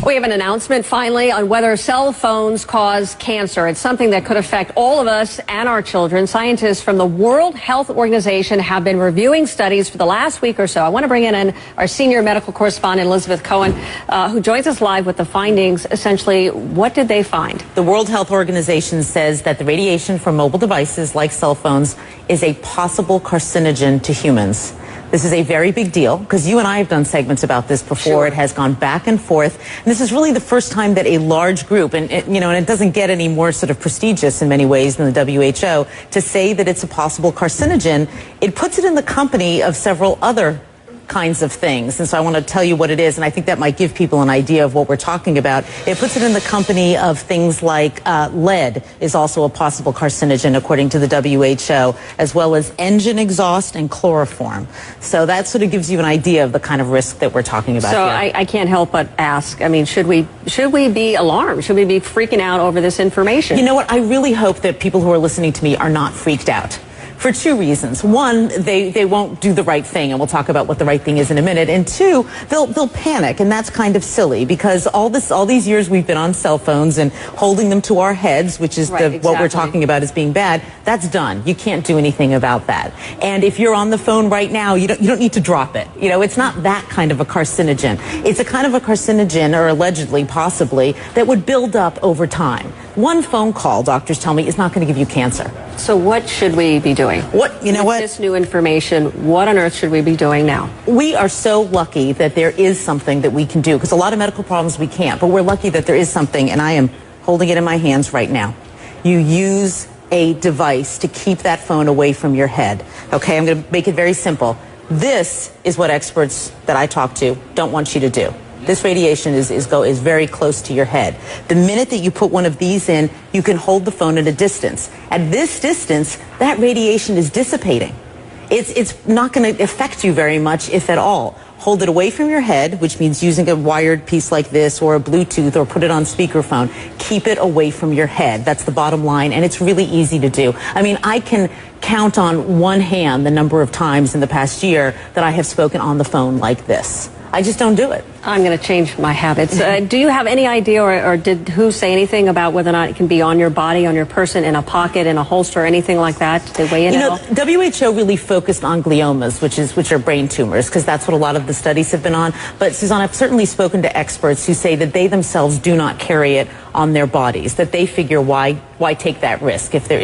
We have an announcement finally on whether cell phones cause cancer. It's something that could affect all of us and our children. Scientists from the World Health Organization have been reviewing studies for the last week or so. I want to bring in our senior medical correspondent, Elizabeth Cohen, who joins us live with the findings. Essentially, what did they find? The World Health Organization says that the radiation from mobile devices like cell phones is a possible carcinogen to humans. This is a very big deal because you and I have done segments about this before. Sure. It has gone back and forth. And this is really the first time that a large group, and it doesn't get any more sort of prestigious in many ways than the WHO, to say that it's a possible carcinogen. It puts it in the company of several other kinds of things. And so I want to tell you what it is, and I think that might give people an idea of what we're talking about. It puts it in the company of things like lead is also a possible carcinogen, according to the WHO, as well as engine exhaust and chloroform. So that sort of gives you an idea of the kind of risk that we're talking about so here. I can't help but ask, I mean, should we be alarmed? Should we be freaking out over this information? You know what? I really hope that people who are listening to me are not freaked out. For two reasons. One, they won't do the right thing, and we'll talk about what the right thing is in a minute. And two, they'll panic, and that's kind of silly because all these years we've been on cell phones and holding them to our heads, which is what we're talking about as being bad. That's done. You can't do anything about that. And if you're on the phone right now, you don't need to drop it. You know, it's not that kind of a carcinogen. It's a kind of a carcinogen, or allegedly, possibly, that would build up over time. One phone call, doctors tell me, is not going to give you cancer. So what should we be doing? With this new information, what on earth should we be doing now? We are so lucky that there is something that we can do, because a lot of medical problems we can't, but we're lucky that there is something, and I am holding it in my hands right now. You use a device to keep that phone away from your head. Okay, I'm going to make it very simple. This is what experts that I talk to don't want you to do. This radiation is very close to your head. The minute that you put one of these in, you can hold the phone at a distance. At this distance, that radiation is dissipating. It's not going to affect you very much, if at all. Hold it away from your head, which means using a wired piece like this or a Bluetooth, or put it on speakerphone. Keep it away from your head. That's the bottom line, and it's really easy to do. I mean, I can count on one hand the number of times in the past year that I have spoken on the phone like this. I just don't do it. I'm going to change my habits. Do you have any idea, or did WHO say anything about whether or not it can be on your body, on your person, in a pocket, in a holster, anything like that? Did they weigh in at all? WHO really focused on gliomas, which are brain tumors, because that's what a lot of the studies have been on. But Suzanne, I've certainly spoken to experts who say that they themselves do not carry it on their bodies, that they figure why take that risk if there